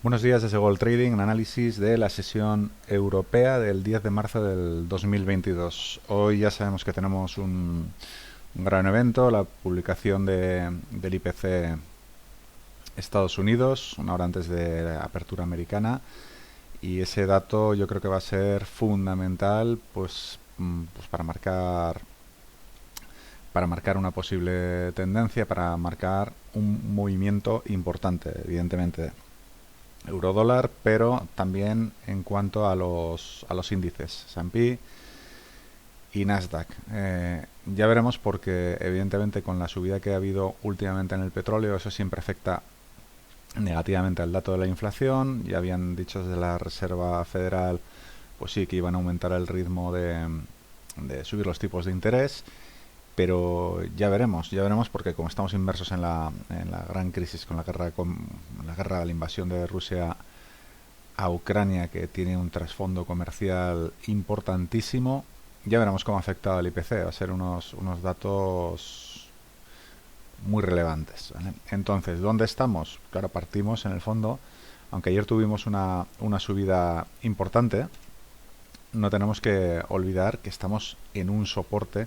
Buenos días desde Gold Trading, un análisis de la sesión europea del 10 de marzo del 2022. Hoy ya sabemos que tenemos un gran evento, la publicación del IPC Estados Unidos, una hora antes de la apertura americana, y ese dato yo creo que va a ser fundamental pues para marcar una posible tendencia, para marcar un movimiento importante, evidentemente eurodólar, pero también en cuanto a los índices S&P y Nasdaq. Ya veremos porque evidentemente con la subida que ha habido últimamente en el petróleo, eso siempre afecta negativamente al dato de la inflación. Ya habían dicho desde la Reserva Federal, pues sí, que iban a aumentar el ritmo de subir los tipos de interés, pero ya veremos porque como estamos inmersos en la gran crisis con la guerra de la invasión de Rusia a Ucrania, que tiene un trasfondo comercial importantísimo, ya veremos cómo ha afectado al IPC. Va a ser unos datos muy relevantes, ¿vale? Entonces, ¿dónde estamos? Claro, partimos en el fondo, aunque ayer tuvimos una subida importante, no tenemos que olvidar que estamos en un soporte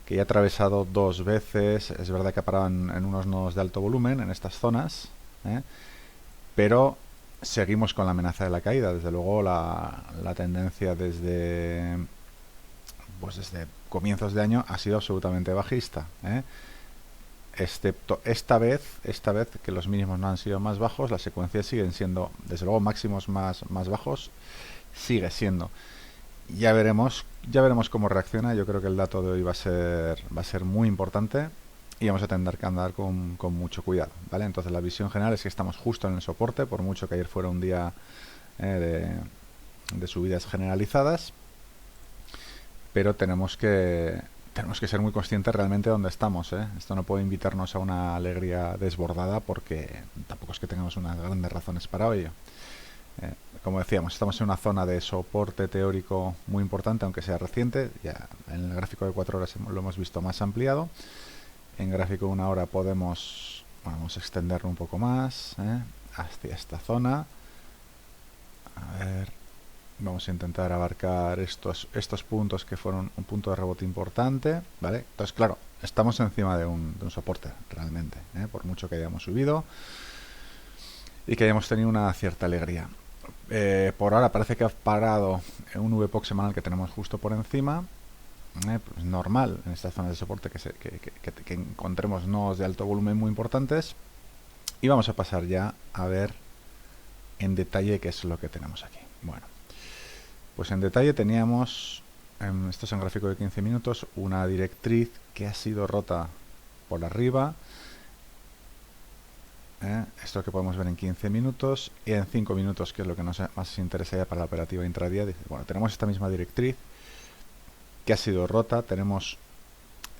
que ya ha atravesado dos veces. Es verdad que ha parado en unos nodos de alto volumen en estas zonas, ¿eh? Pero seguimos con la amenaza de la caída. Desde luego la tendencia desde comienzos de año ha sido absolutamente bajista, ¿eh? Excepto esta vez que los mínimos no han sido más bajos, las secuencias siguen siendo, desde luego, máximos más bajos, sigue siendo. Ya veremos cómo reacciona. Yo creo que el dato de hoy va a ser muy importante y vamos a tener que andar con mucho cuidado, ¿vale? Entonces la visión general es que estamos justo en el soporte, por mucho que ayer fuera un día de subidas generalizadas, pero tenemos que ser muy conscientes realmente de dónde estamos, ¿eh? Esto no puede invitarnos a una alegría desbordada porque tampoco es que tengamos unas grandes razones para ello. Como decíamos, estamos en una zona de soporte teórico muy importante, aunque sea reciente. Ya en el gráfico de 4 horas lo hemos visto más ampliado. En gráfico de una hora vamos a extenderlo un poco más, hacia esta zona. A ver, vamos a intentar abarcar estos puntos que fueron un punto de rebote importante, ¿vale? Entonces, claro, estamos encima de un soporte realmente, por mucho que hayamos subido y que hayamos tenido una cierta alegría. Por ahora parece que ha parado en un VPOC semanal que tenemos justo por encima. Pues normal en estas zonas de soporte que encontremos nodos de alto volumen muy importantes. Y vamos a pasar ya a ver en detalle qué es lo que tenemos aquí. Bueno, pues en detalle teníamos, esto es en gráfico de 15 minutos, una directriz que ha sido rota por arriba. Esto que podemos ver en 15 minutos y en 5 minutos, que es lo que nos más interesa ya para la operativa intradía. Dice, bueno, tenemos esta misma directriz que ha sido rota, tenemos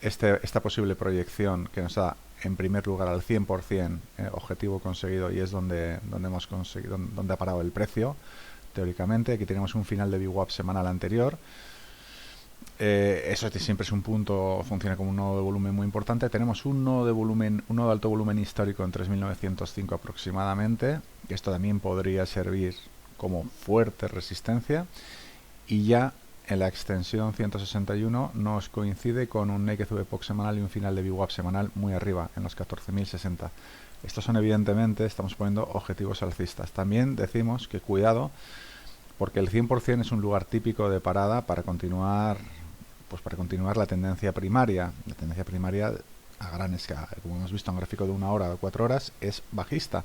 esta posible proyección que nos da en primer lugar al 100% objetivo conseguido, y es donde hemos conseguido, donde ha parado el precio teóricamente. Aquí tenemos un final de VWAP semanal anterior. Eso siempre es un punto, funciona como un nodo de volumen muy importante. Tenemos un nodo de alto volumen histórico en 3.905 aproximadamente, que esto también podría servir como fuerte resistencia, y ya en la extensión 161 nos coincide con un naked VPOC semanal y un final de VWAP semanal muy arriba, en los 14.060. Estos son, evidentemente, estamos poniendo objetivos alcistas. También decimos que cuidado, porque el 100% es un lugar típico de parada para continuar la tendencia primaria. La tendencia primaria a gran escala, como hemos visto en gráfico de una hora o 4 horas, es bajista.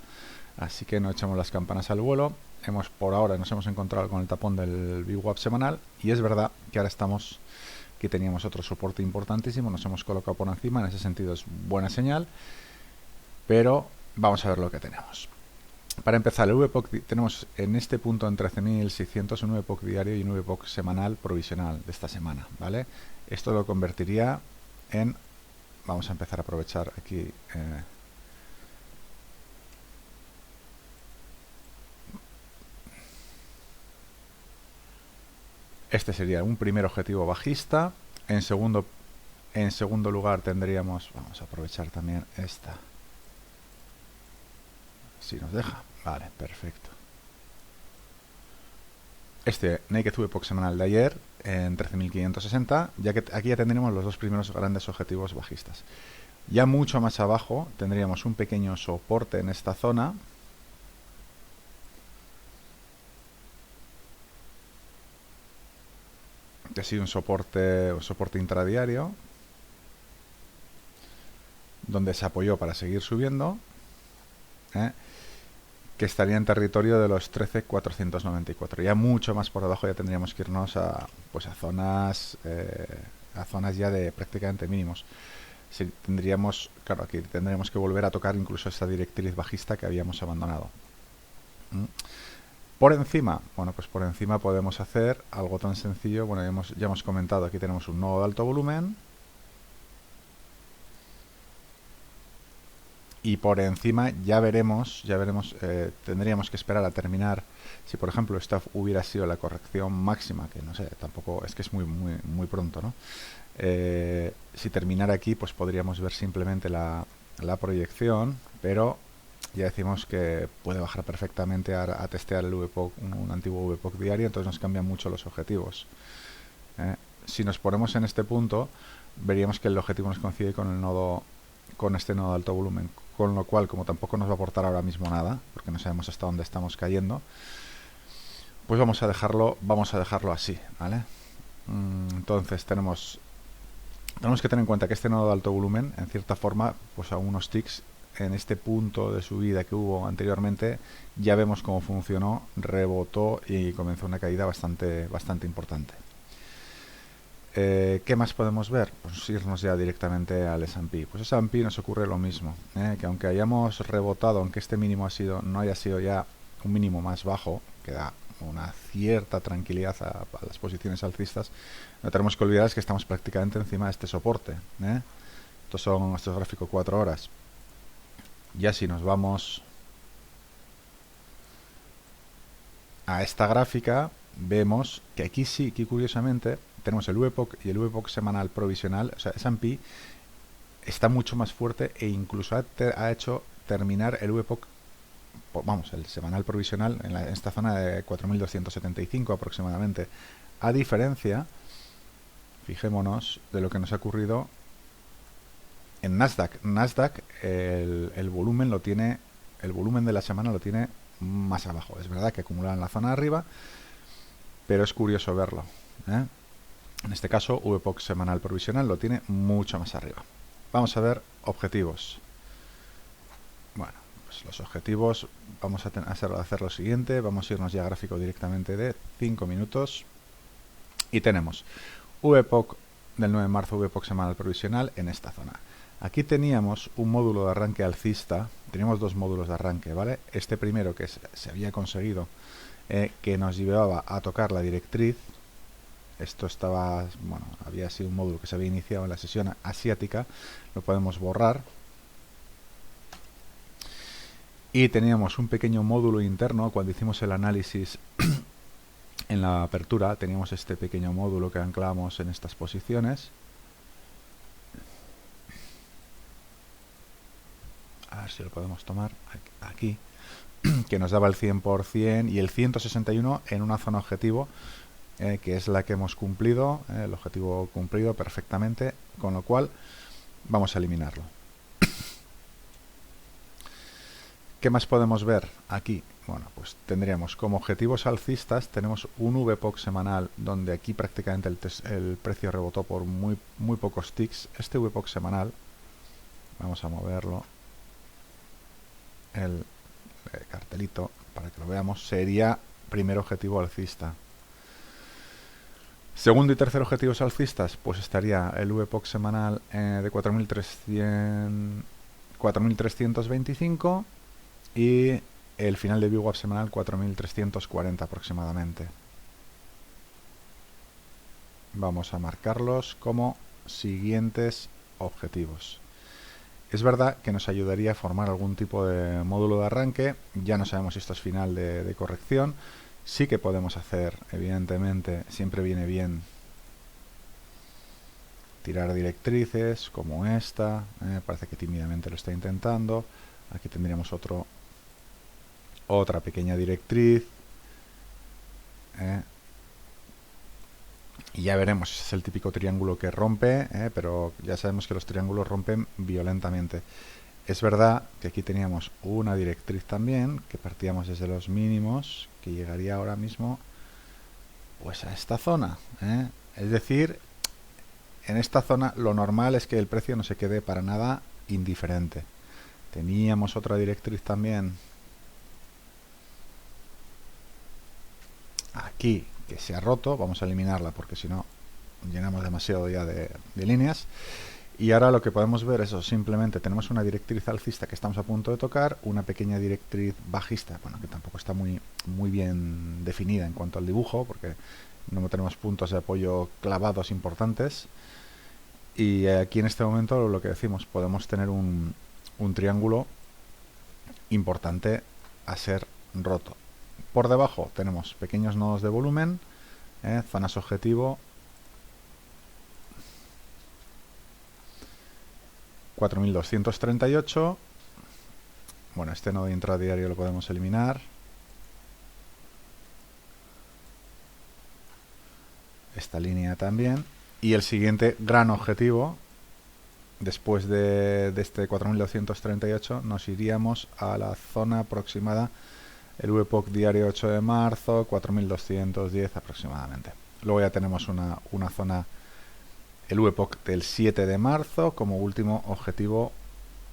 Así que no echemos las campanas al vuelo. Por ahora nos hemos encontrado con el tapón del VWAP semanal, y es verdad que ahora que teníamos otro soporte importantísimo, nos hemos colocado por encima. En ese sentido es buena señal, pero vamos a ver lo que tenemos. Para empezar, el VPOC tenemos en este punto en 13.600 un VPOC diario y un VPOC semanal provisional de esta semana, ¿vale? Esto lo convertiría en... Vamos a empezar a aprovechar aquí... este sería un primer objetivo bajista. En segundo lugar tendríamos... Vamos a aprovechar también esta... si nos deja. Vale, perfecto. Este Naked VPOC semanal de ayer en 13.560, ya que aquí ya tendremos los dos primeros grandes objetivos bajistas. Ya mucho más abajo tendríamos un pequeño soporte en esta zona. Que ha sido un soporte intradiario, donde se apoyó para seguir subiendo, que estaría en territorio de los 13.494. Ya mucho más por debajo ya tendríamos que irnos a, pues a zonas ya de prácticamente mínimos. Sí, tendríamos, claro, aquí tendríamos que volver a tocar incluso esta directriz bajista que habíamos abandonado. Por encima, bueno, pues por encima podemos hacer algo tan sencillo. Bueno, ya hemos comentado, aquí tenemos un nodo de alto volumen. Y por encima ya veremos, tendríamos que esperar a terminar. Si por ejemplo esta hubiera sido la corrección máxima, que no sé, tampoco, es que es muy pronto, ¿no? Si terminara aquí, pues podríamos ver simplemente la proyección, pero ya decimos que puede bajar perfectamente a testear el VPOC, un antiguo VPOC diario, entonces nos cambian mucho los objetivos. Si nos ponemos en este punto, veríamos que el objetivo nos coincide con este nodo de alto volumen, con lo cual, como tampoco nos va a aportar ahora mismo nada, porque no sabemos hasta dónde estamos cayendo, pues vamos a dejarlo así, ¿vale? Entonces tenemos que tener en cuenta que este nodo de alto volumen, en cierta forma, pues a unos ticks en este punto de subida que hubo anteriormente, ya vemos cómo funcionó, rebotó y comenzó una caída bastante importante. ¿Qué más podemos ver? Pues irnos ya directamente al S&P. Pues S&P nos ocurre lo mismo, que aunque hayamos rebotado, aunque este mínimo no haya sido ya un mínimo más bajo, que da una cierta tranquilidad a las posiciones alcistas, no tenemos que olvidar es que estamos prácticamente encima de este soporte. Estos gráficos 4 horas. Ya si nos vamos a esta gráfica, vemos que aquí sí, que curiosamente tenemos el VPOC y el VPOC semanal provisional. O sea, S&P está mucho más fuerte e incluso ha hecho terminar el VPOC, vamos, el semanal provisional en esta zona de 4.275 aproximadamente. A diferencia, fijémonos de lo que nos ha ocurrido en Nasdaq. Nasdaq el volumen de la semana lo tiene más abajo. Es verdad que acumula en la zona de arriba, pero es curioso verlo. En este caso, VPOC semanal provisional lo tiene mucho más arriba. Vamos a ver objetivos. Bueno, pues los objetivos vamos a hacer lo siguiente. Vamos a irnos ya a gráfico directamente de 5 minutos. Y tenemos VPOC del 9 de marzo, VPOC semanal provisional en esta zona. Aquí teníamos un módulo de arranque alcista. Teníamos dos módulos de arranque, ¿vale? Este primero que se había conseguido, que nos llevaba a tocar la directriz. Esto estaba, bueno, había sido un módulo que se había iniciado en la sesión asiática. Lo podemos borrar. Y teníamos un pequeño módulo interno cuando hicimos el análisis en la apertura. Teníamos este pequeño módulo que anclamos en estas posiciones. A ver si lo podemos tomar aquí. Que nos daba el 100% y el 161 en una zona objetivo, que es la que hemos cumplido, el objetivo cumplido perfectamente, con lo cual vamos a eliminarlo. ¿Qué más podemos ver aquí? Bueno, pues tendríamos como objetivos alcistas, tenemos un VPOC semanal donde aquí prácticamente el precio rebotó por muy pocos ticks. Este VPOC semanal, vamos a moverlo, el cartelito para que lo veamos, sería primer objetivo alcista. Segundo y tercer objetivos alcistas, pues estaría el VPOC semanal de 4.325 y el final de VWAP semanal 4.340 aproximadamente. Vamos a marcarlos como siguientes objetivos. Es verdad que nos ayudaría a formar algún tipo de módulo de arranque. Ya no sabemos si esto es final de corrección. Sí que podemos hacer, evidentemente, siempre viene bien tirar directrices como esta. Parece que tímidamente lo está intentando. Aquí tendríamos otro otra pequeña directriz, y ya veremos, ese es el típico triángulo que rompe, pero ya sabemos que los triángulos rompen violentamente. Es verdad que aquí teníamos una directriz también, que partíamos desde los mínimos, que llegaría ahora mismo pues a esta zona, es decir, en esta zona lo normal es que el precio no se quede para nada indiferente. Teníamos otra directriz también aquí que se ha roto, vamos a eliminarla porque si no llenamos demasiado ya de líneas. Y ahora lo que podemos ver es eso, simplemente tenemos una directriz alcista que estamos a punto de tocar, una pequeña directriz bajista, bueno, que tampoco está muy bien definida en cuanto al dibujo, porque no tenemos puntos de apoyo clavados importantes. Y aquí en este momento lo que decimos, podemos tener un triángulo importante a ser roto. Por debajo tenemos pequeños nodos de volumen, zonas objetivo, 4238. Bueno, este nodo intradiario lo podemos eliminar. Esta línea también. Y el siguiente gran objetivo, después de este 4238, nos iríamos a la zona aproximada, el VPOC diario 8 de marzo, 4210 aproximadamente. Luego ya tenemos una zona, el VPOC del 7 de marzo, como último objetivo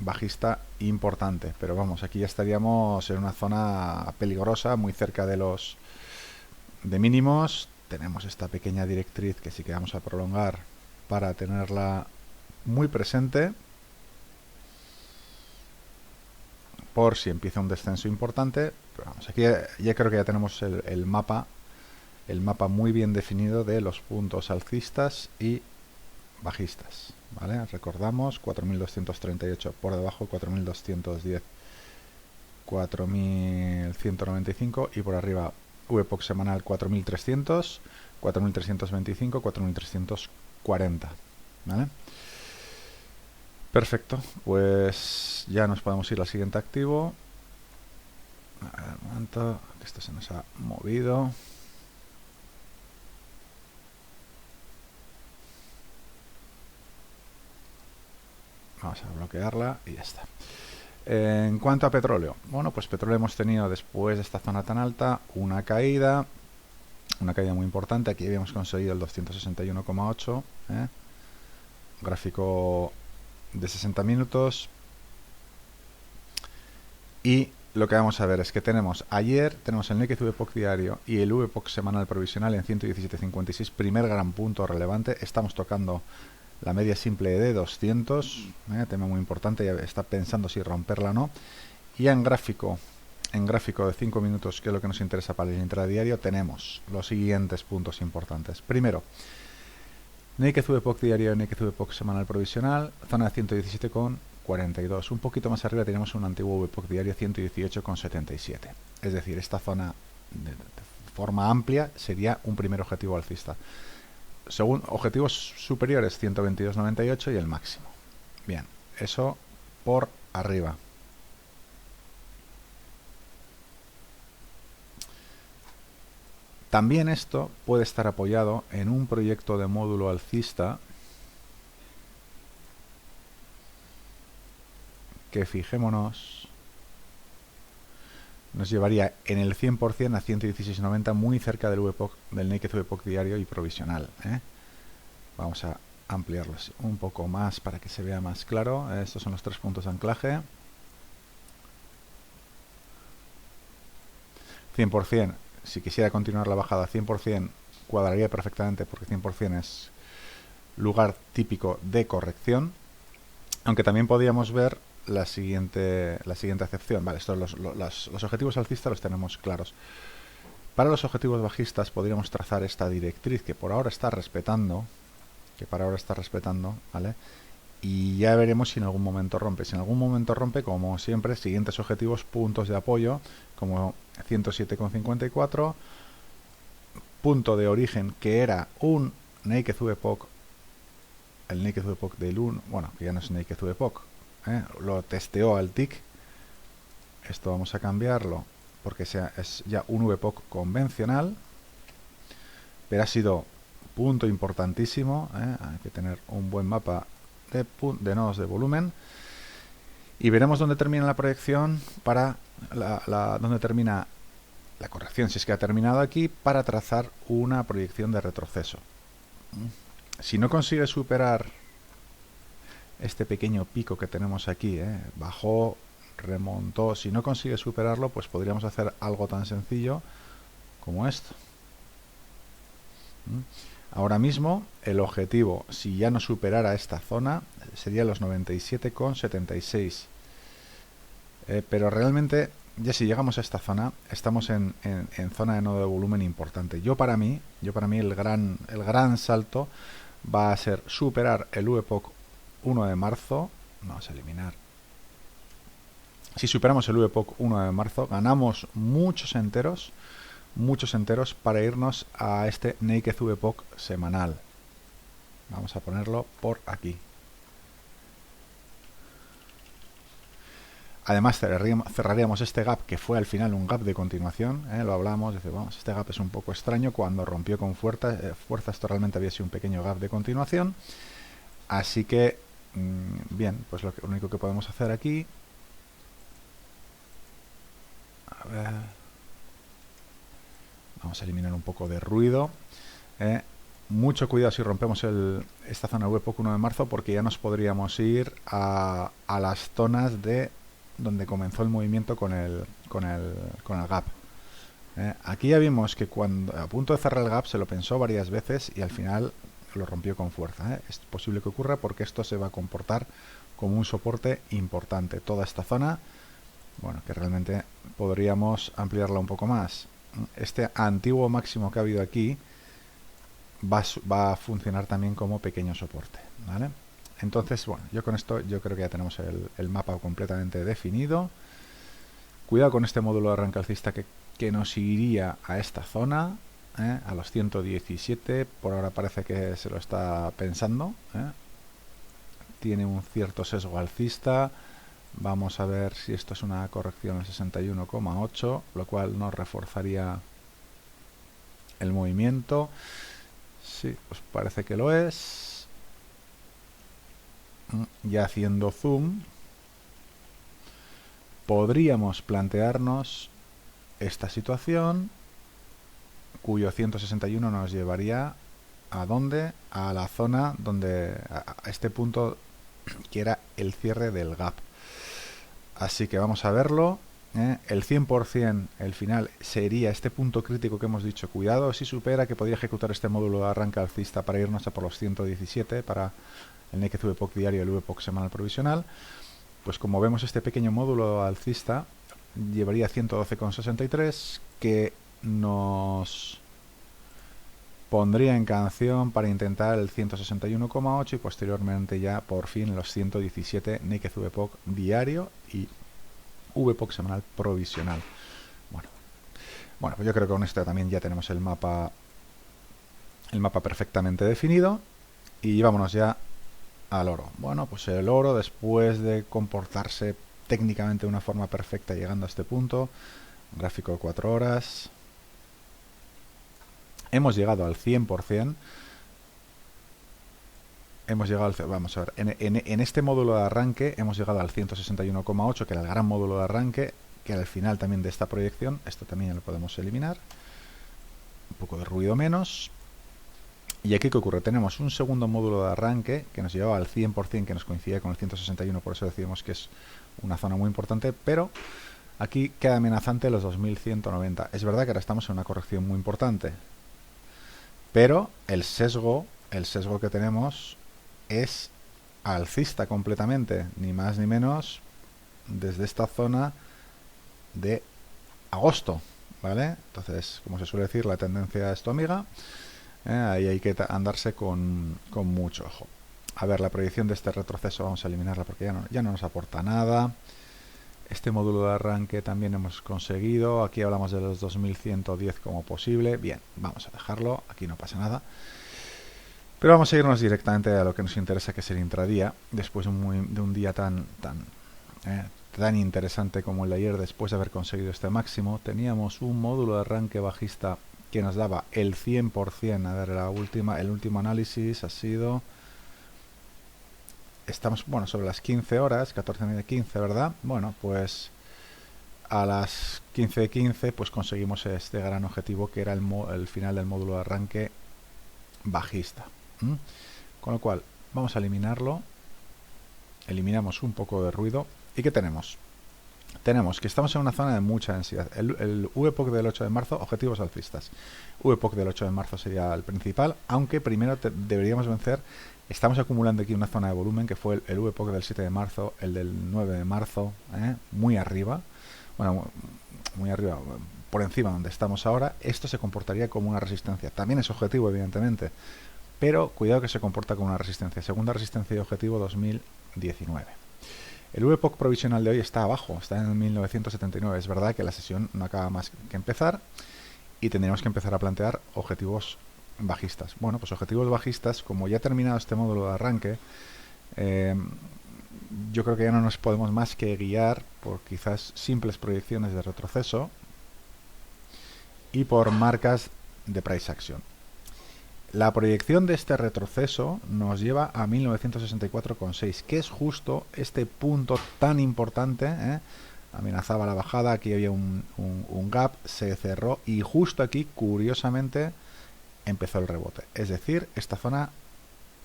bajista importante. Pero vamos, aquí ya estaríamos en una zona peligrosa, muy cerca de los mínimos. Tenemos esta pequeña directriz que sí que vamos a prolongar para tenerla muy presente, por si empieza un descenso importante. Pero vamos, aquí ya creo que ya tenemos el mapa muy bien definido de los puntos alcistas y bajistas, ¿vale? Recordamos 4238 por debajo, 4210, 4195 y por arriba VPOC semanal 4300, 4325, 4340, ¿vale? Perfecto, pues ya nos podemos ir al siguiente activo. A ver, un momento, que esto se nos ha movido. Vamos a bloquearla y ya está. En cuanto a petróleo, bueno, pues petróleo hemos tenido después de esta zona tan alta una caída muy importante. Aquí habíamos conseguido el 261,8, gráfico de 60 minutos. Y lo que vamos a ver es que tenemos ayer tenemos el Naked VPOC diario y el VPOC semanal provisional en 117,56, primer gran punto relevante. Estamos tocando la media simple de 200, tema muy importante, ya está pensando si romperla o no. Y en gráfico de 5 minutos, que es lo que nos interesa para el intradiario, tenemos los siguientes puntos importantes. Primero, Naked VPOC diario, Naked VPOC semanal provisional, zona de 117,42. Un poquito más arriba tenemos un antiguo VPOC diario 118,77. Es decir, esta zona de forma amplia sería un primer objetivo alcista. Según objetivos superiores 122,98 y el máximo. Bien, eso por arriba. También esto puede estar apoyado en un proyecto de módulo alcista que, fijémonos, nos llevaría en el 100% a 116,90, muy cerca del VPOC, del Naked VPOC diario y provisional. Vamos a ampliarlos un poco más para que se vea más claro. Estos son los 3 puntos de anclaje. 100%, si quisiera continuar la bajada, 100% cuadraría perfectamente, porque 100% es lugar típico de corrección. Aunque también podríamos ver la siguiente acepción. Vale, estos los objetivos alcistas los tenemos claros. Para los objetivos bajistas podríamos trazar esta directriz que por ahora está respetando, ¿vale? Y ya veremos si en algún momento rompe. Si en algún momento rompe, como siempre, siguientes objetivos, puntos de apoyo, como 107,54, punto de origen que era un Naked VPOC, el Naked VPOC del 1, bueno, que ya no es Naked VPOC, lo testeó al tick. Esto vamos a cambiarlo porque es ya un VPOC convencional, pero ha sido punto importantísimo. Hay que tener un buen mapa de nodos de volumen. Y veremos dónde termina la proyección para dónde termina la corrección, si es que ha terminado aquí, para trazar una proyección de retroceso. Si no consigue superar este pequeño pico que tenemos aquí, bajó, remontó, si no consigue superarlo, pues podríamos hacer algo tan sencillo como esto. Ahora mismo el objetivo, si ya no superara esta zona, sería los 97,76. Pero realmente, ya si llegamos a esta zona, estamos en zona de nodo de volumen importante. Yo para mí el gran salto va a ser superar el VPOC 1 de marzo. Vamos a eliminar. Si superamos el VPOC 1 de marzo, ganamos muchos enteros para irnos a este Naked VPOC semanal. Vamos a ponerlo por aquí. Además cerraríamos este gap, que fue al final un gap de continuación, lo hablamos, dice, vamos, este gap es un poco extraño, cuando rompió con fuerza, esto realmente había sido un pequeño gap de continuación. Así que, bien, pues lo único que podemos hacer aquí, a ver, vamos a eliminar un poco de ruido. Mucho cuidado si rompemos esta zona VPOC 1 de marzo, porque ya nos podríamos ir a las zonas de donde comenzó el movimiento con el gap. Aquí ya vimos que cuando a punto de cerrar el gap se lo pensó varias veces y al final lo rompió con fuerza. Es posible que ocurra porque esto se va a comportar como un soporte importante. Toda esta zona, bueno, que realmente podríamos ampliarla un poco más. Este antiguo máximo que ha habido aquí va a funcionar también como pequeño soporte, ¿vale? Entonces, bueno, yo con esto yo creo que ya tenemos el mapa completamente definido. Cuidado con este módulo de arranque alcista que nos iría a esta zona, a los 117. Por ahora parece que se lo está pensando. Tiene un cierto sesgo alcista. Vamos a ver si esto es una corrección al 61,8, lo cual nos reforzaría el movimiento. Sí, pues parece que lo es. Ya haciendo zoom, podríamos plantearnos esta situación, cuyo 161 nos llevaría ¿a dónde? A la zona donde, a este punto que era el cierre del gap. Así que vamos a verlo. El 100%, el final, sería este punto crítico que hemos dicho. Cuidado si supera, que podría ejecutar este módulo de arranque alcista para irnos a por los 117, para el Naked VPOC diario y el VPOC semanal provisional. Pues como vemos, este pequeño módulo alcista llevaría 112,63, que nos pondría en canción para intentar el 161,8 y posteriormente ya por fin los 117 Naked VPOC diario y VPOC semanal provisional. Bueno, pues yo creo que con esto también ya tenemos el mapa perfectamente definido. Y vámonos ya al oro. Bueno, pues el oro, después de comportarse técnicamente de una forma perfecta llegando a este punto, gráfico de 4 horas, hemos llegado al 100%. Vamos a ver, en este módulo de arranque hemos llegado al 161,8, que era el gran módulo de arranque, que era el final también de esta proyección. Esto también lo podemos eliminar. Un poco de ruido menos. Y aquí, ¿qué ocurre? Tenemos un segundo módulo de arranque que nos llevaba al 100%, que nos coincidía con el 161, por eso decimos que es una zona muy importante, pero aquí queda amenazante los 2190. Es verdad que ahora estamos en una corrección muy importante, pero el sesgo que tenemos es alcista completamente, ni más ni menos, desde esta zona de agosto, ¿vale? Entonces, como se suele decir, la tendencia es tu amiga. Ahí hay que andarse con mucho ojo. A ver, la proyección de este retroceso vamos a eliminarla porque ya no nos aporta nada. Este módulo de arranque también hemos conseguido. Aquí hablamos de los 2110 como posible. Bien, vamos a dejarlo. Aquí no pasa nada. Pero vamos a irnos directamente a lo que nos interesa, que es el intradía. Después de un día tan tan interesante como el de ayer después de haber conseguido este máximo. Teníamos un módulo de arranque bajista que nos daba el 100%. A ver, el último análisis ha sido... Estamos, bueno, sobre las 15 horas, 14:15, ¿verdad? Bueno, pues a las 15:15 pues conseguimos este gran objetivo que era el final del módulo de arranque bajista. Con lo cual, vamos a eliminarlo. Eliminamos un poco de ruido. ¿Y qué tenemos? Tenemos que estamos en una zona de mucha densidad. El VPOC del 8 de marzo, objetivos alcistas. VPOC del 8 de marzo sería el principal, aunque primero deberíamos vencer. Estamos acumulando aquí una zona de volumen que fue el VPOC del 7 de marzo, el del 9 de marzo, muy arriba. Bueno, muy arriba, por encima donde estamos ahora. Esto se comportaría como una resistencia. También es objetivo, evidentemente, pero cuidado que se comporta como una resistencia. Segunda resistencia y objetivo 2019. El VPOC provisional de hoy está abajo, está en 1979. Es verdad que la sesión no acaba más que empezar y tendríamos que empezar a plantear objetivos bajistas. Bueno, pues objetivos bajistas, como ya ha terminado este módulo de arranque, yo creo que ya no nos podemos más que guiar por quizás simples proyecciones de retroceso y por marcas de price action. La proyección de este retroceso nos lleva a 1964,6, que es justo este punto tan importante. Amenazaba la bajada, aquí había un gap, se cerró y justo aquí, curiosamente, empezó el rebote. Es decir, esta zona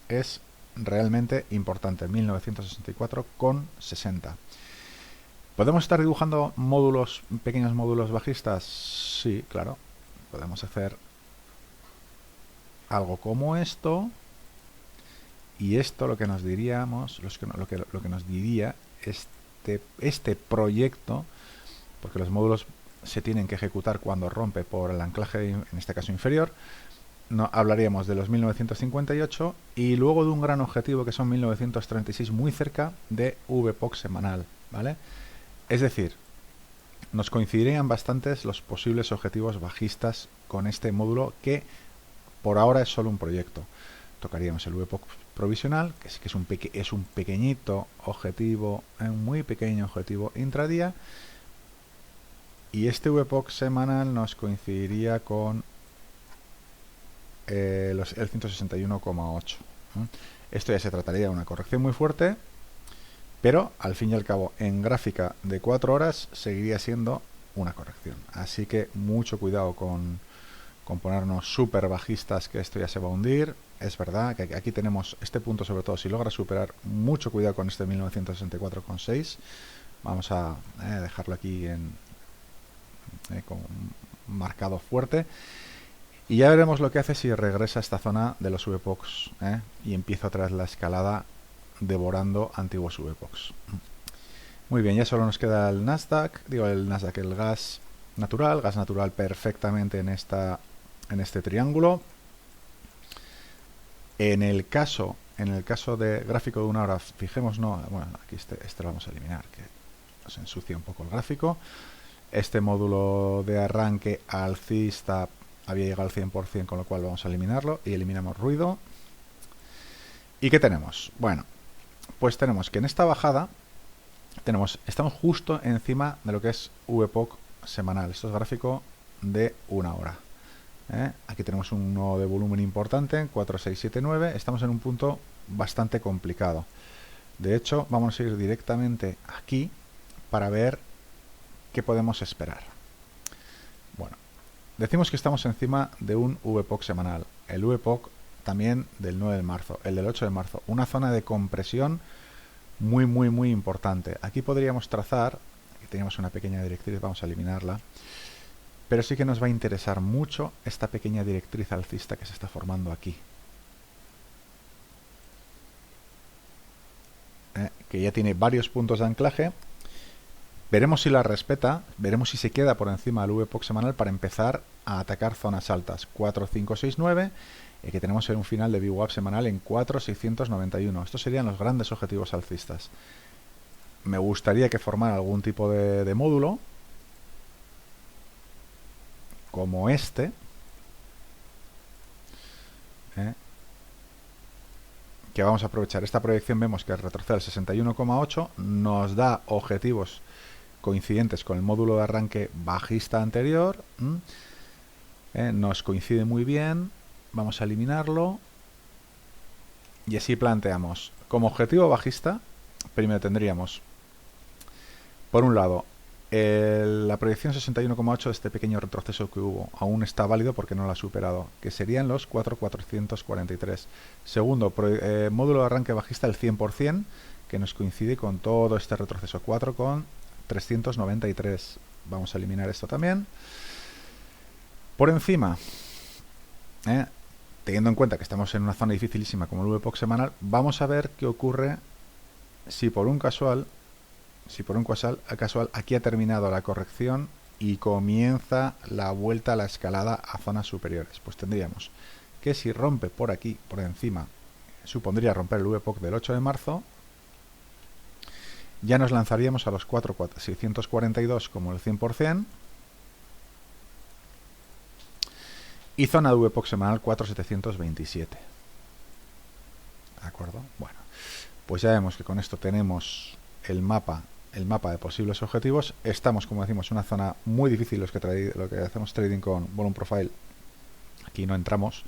es realmente importante, 1964,60. ¿Podemos estar dibujando módulos, pequeños módulos bajistas? Sí, claro. Podemos hacer algo como esto, y esto lo que nos diríamos, lo que nos diría este proyecto, porque los módulos se tienen que ejecutar cuando rompe por el anclaje, en este caso inferior. No, hablaríamos de los 1958 y luego de un gran objetivo que son 1936, muy cerca de VPOC semanal, ¿vale? Es decir, nos coincidirían bastantes los posibles objetivos bajistas con este módulo, que por ahora es solo un proyecto. Tocaríamos el VPOC provisional, que es un pequeñito objetivo, un muy pequeño objetivo intradía, y este VPOC semanal nos coincidiría con el 161,8. Esto ya se trataría de una corrección muy fuerte, pero al fin y al cabo en gráfica de 4 horas seguiría siendo una corrección. Así que mucho cuidado con ponernos súper bajistas, que esto ya se va a hundir. Es verdad que aquí tenemos este punto, sobre todo si logra superar, mucho cuidado con este 1964,6. Vamos a dejarlo aquí con marcado fuerte. Y ya veremos lo que hace si regresa a esta zona de los VPOCs y empieza otra vez la escalada devorando antiguos VPOCs. Muy bien, ya solo nos queda el Nasdaq, el gas natural perfectamente en este triángulo. En el caso de gráfico de una hora, fijémonos, bueno, aquí este lo vamos a eliminar, que nos ensucia un poco el gráfico. Este módulo de arranque alcista había llegado al 100%, con lo cual vamos a eliminarlo y eliminamos ruido. ¿Y qué tenemos? Bueno, pues tenemos que en esta bajada estamos justo encima de lo que es VPOC semanal. Esto es gráfico de una hora. Aquí tenemos un nodo de volumen importante en 4679. Estamos en un punto bastante complicado. De hecho, vamos a ir directamente aquí para ver qué podemos esperar. Bueno, decimos que estamos encima de un VPOC semanal. El VPOC también del 9 de marzo, el del 8 de marzo. Una zona de compresión muy, muy, muy importante. Aquí podríamos trazar, aquí teníamos una pequeña directriz, vamos a eliminarla. Pero sí que nos va a interesar mucho esta pequeña directriz alcista que se está formando aquí. Que ya tiene varios puntos de anclaje. Veremos si la respeta, veremos si se queda por encima del VPOC semanal para empezar a atacar zonas altas. 4, 5, 6, 9, que tenemos en un final de VWAP semanal en 4,691. Estos serían los grandes objetivos alcistas. Me gustaría que formara algún tipo de módulo, como que vamos a aprovechar esta proyección. Vemos que retrocede al 61,8, nos da objetivos coincidentes con el módulo de arranque bajista anterior, nos coincide muy bien. Vamos a eliminarlo y así planteamos como objetivo bajista. Primero tendríamos, por un lado, la proyección 61,8 de este pequeño retroceso que hubo aún está válido porque no lo ha superado, que serían los 4,443. Segundo, módulo de arranque bajista el 100%, que nos coincide con todo este retroceso, 4,393. Vamos a eliminar esto también. Por encima, teniendo en cuenta que estamos en una zona dificilísima como el VPOC semanal, vamos a ver qué ocurre si por un casual aquí ha terminado la corrección y comienza la vuelta a la escalada a zonas superiores. Pues tendríamos que si rompe por aquí, por encima, supondría romper el VPOC del 8 de marzo, ya nos lanzaríamos a los 4,642 como el 100%, y zona de VPOC semanal 4,727. ¿De acuerdo? Bueno, pues ya vemos que con esto tenemos el mapa de posibles objetivos. Estamos, como decimos, en una zona muy difícil. Lo que hacemos trading con Volume Profile, aquí no entramos,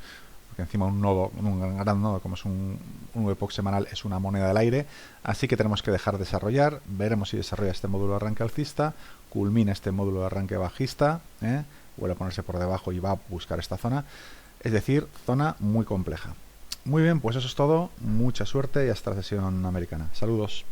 porque encima un gran nodo como es un VPOC semanal es una moneda del aire, así que tenemos que dejar desarrollar. Veremos si desarrolla este módulo de arranque alcista, culmina este módulo de arranque bajista, vuelve a ponerse por debajo y va a buscar esta zona, es decir, zona muy compleja. Muy bien, pues eso es todo, mucha suerte y hasta la sesión americana. Saludos.